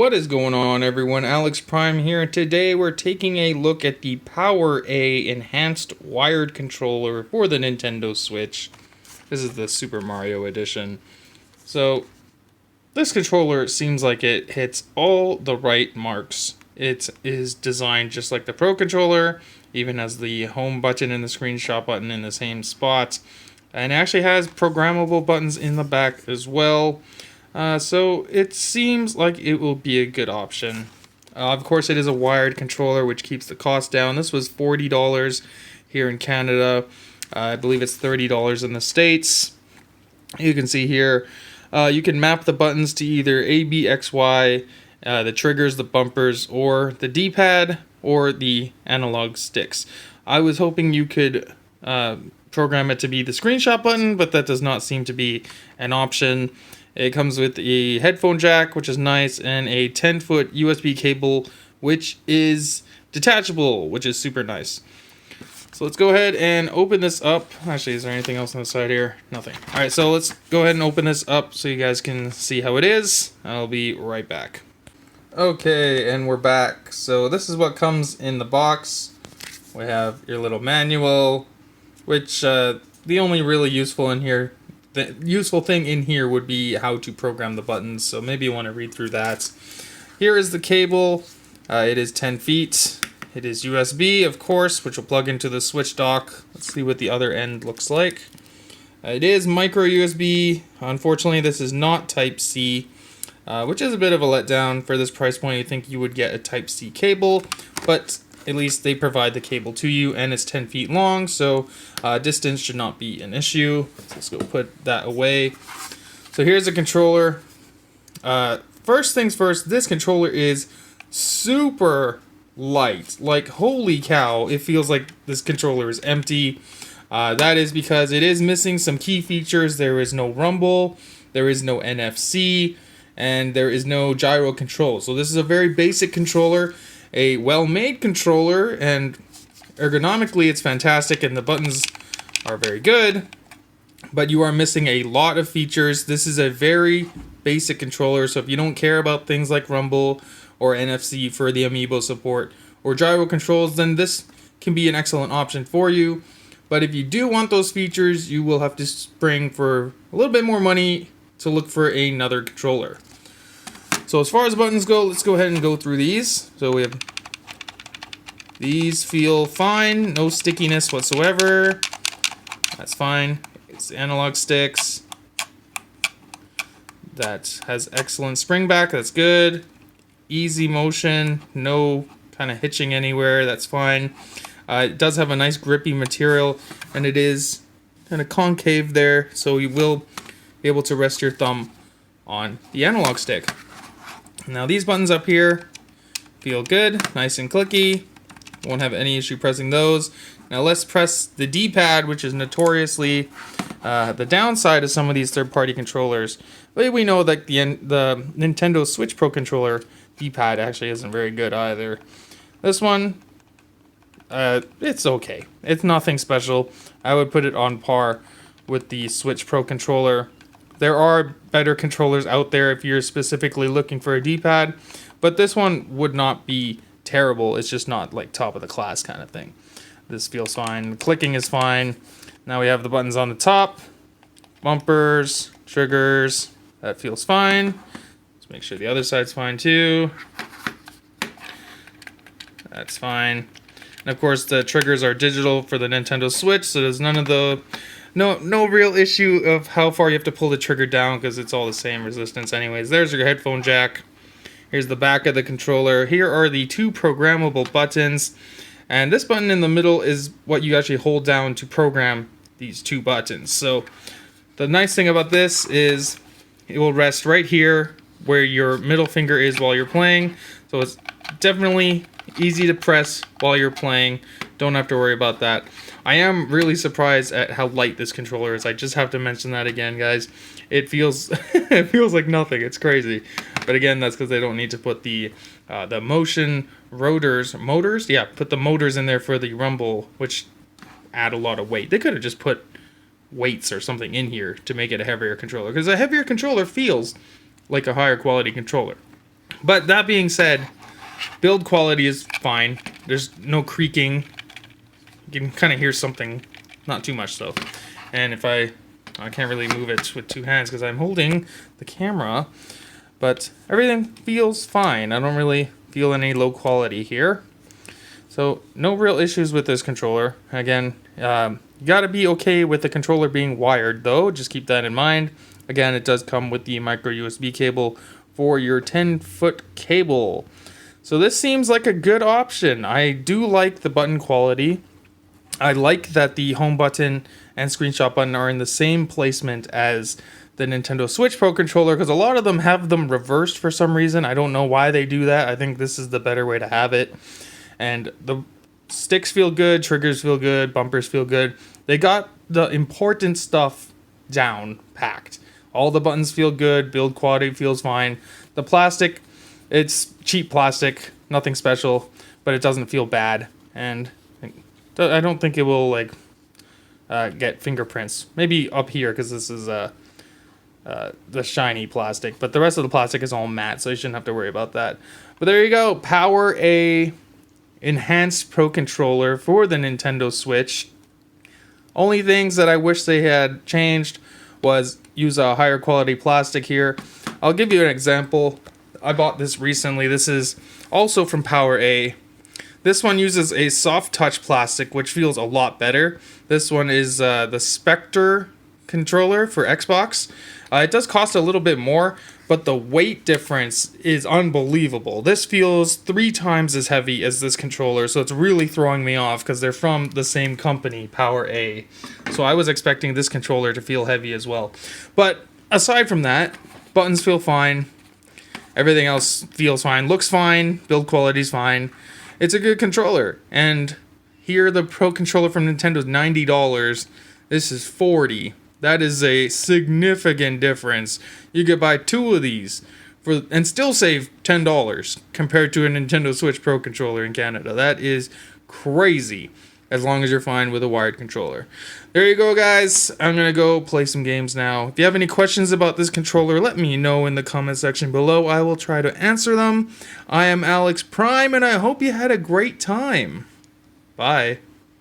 What is going on, everyone? Alex Prime here, and today we're taking a look at the Power A enhanced wired controller for the Nintendo Switch. This is the Super Mario edition. So this controller seems like it hits all the right marks. It is designed just like the Pro controller, even has the home button and the screenshot button in the same spot, and it actually has programmable buttons in the back as well. So it seems like it will be a good option. Of course, it is a wired controller, which keeps the cost down. This was $40 here in Canada. I believe it's $30 in the States. You can see here, you can map the buttons to either A, B, X, Y, the triggers, the bumpers, or the D-pad, or the analog sticks. I was hoping you could program it to be the screenshot button, but that does not seem to be an option. It comes with a headphone jack, which is nice, and a 10-foot USB cable, which is detachable, which is super nice. So let's go ahead and open this up. Actually, is there anything else on the side here? Nothing. All right, so let's go ahead and open this up so you guys can see how it is. I'll be right back. Okay, and we're back. So this is what comes in the box. We have your little manual, which the only really useful thing in here would be how to program the buttons, so maybe you want to read through that. Here is the cable. It is 10 feet. It is USB, of course, which will plug into the Switch dock. Let's see what the other end looks like. It is micro USB. Unfortunately, this is not Type-C, which is a bit of a letdown. For this price point, you think you would get a Type-C cable, but at least they provide the cable to you, and it's 10 feet long, so distance should not be an issue. So let's go put that away. So here's a controller. First things first, this controller is super light. Like, holy cow, it feels like this controller is empty. That is because it is missing some key features. There is no rumble, there is no NFC, and there is no gyro control. So this is a very basic controller. A well-made controller, and ergonomically it's fantastic, and the buttons are very good, but you are missing a lot of features. This is a very basic controller, so if you don't care about things like rumble or NFC for the amiibo support or gyro controls, then this can be an excellent option for you. But if you do want those features, you will have to spring for a little bit more money to look for another controller. So as far as buttons go, let's go ahead and go through these. So we have, these feel fine, no stickiness whatsoever. That's fine. It's analog sticks. That has excellent spring back, that's good. Easy motion, no kind of hitching anywhere, that's fine. It does have a nice grippy material, and it is kind of concave there, so you will be able to rest your thumb on the analog stick. Now these buttons up here feel good, nice and clicky. Won't have any issue pressing those. Now let's press the D-pad, which is notoriously the downside of some of these third-party controllers. But we know that the Nintendo Switch Pro controller D-pad actually isn't very good either. This one, it's okay. It's nothing special. I would put it on par with the Switch Pro controller. There are better controllers out there if you're specifically looking for a D-pad, but this one would not be terrible. It's just not like top of the class kind of thing. This feels fine. The clicking is fine. Now we have the buttons on the top, bumpers, triggers. That feels fine. Let's make sure the other side's fine too. That's fine. And of course the triggers are digital for the Nintendo Switch, so there's none of the No real issue of how far you have to pull the trigger down, because it's all the same resistance anyways. There's your headphone jack. Here's the back of the controller. Here are the two programmable buttons. And this button in the middle is what you actually hold down to program these two buttons. So the nice thing about this is it will rest right here where your middle finger is while you're playing. So it's definitely easy to press while you're playing. Don't have to worry about that. I am really surprised at how light this controller is. I just have to mention that again, guys. It feels it feels like nothing. It's crazy. But again, that's because they don't need to put the motion motors. Yeah, put the motors in there for the rumble, which add a lot of weight. They could have just put weights or something in here to make it a heavier controller, because a heavier controller feels like a higher quality controller. But that being said, build quality is fine. There's no creaking. You can kind of hear something, not too much though. And if I can't really move it with two hands because I'm holding the camera, but everything feels fine. I don't really feel any low quality here. So no real issues with this controller. Again, you gotta be okay with the controller being wired though. Just keep that in mind. Again, it does come with the micro USB cable for your 10-foot cable. So this seems like a good option. I do like the button quality. I like that the home button and screenshot button are in the same placement as the Nintendo Switch Pro controller, because a lot of them have them reversed for some reason. I don't know why they do that. I think this is the better way to have it. And the sticks feel good, triggers feel good, bumpers feel good. They got the important stuff down packed. All the buttons feel good, build quality feels fine. The plastic, it's cheap plastic, nothing special, but it doesn't feel bad. And I don't think it will like get fingerprints. Maybe up here because this is the shiny plastic, but the rest of the plastic is all matte, so you shouldn't have to worry about that. But there you go, Power A enhanced Pro controller for the Nintendo Switch. Only things that I wish they had changed was use a higher quality plastic here. I'll give you an example. I bought this recently. This is also from Power A. This one uses a soft touch plastic, which feels a lot better. This one is the Spectre controller for Xbox. It does cost a little bit more, but the weight difference is unbelievable. This feels 3 times as heavy as this controller, so it's really throwing me off because they're from the same company, Power A. So I was expecting this controller to feel heavy as well. But aside from that, buttons feel fine. Everything else feels fine, looks fine, build quality's fine. It's a good controller. And here the Pro controller from Nintendo is $90. This is $40. That is a significant difference. You could buy 2 of these and still save $10 compared to a Nintendo Switch Pro controller in Canada. That is crazy, as long as you're fine with a wired controller. There you go, guys. I'm going to go play some games now. If you have any questions about this controller, let me know in the comment section below. I will try to answer them. I am Alex Prime, and I hope you had a great time. Bye.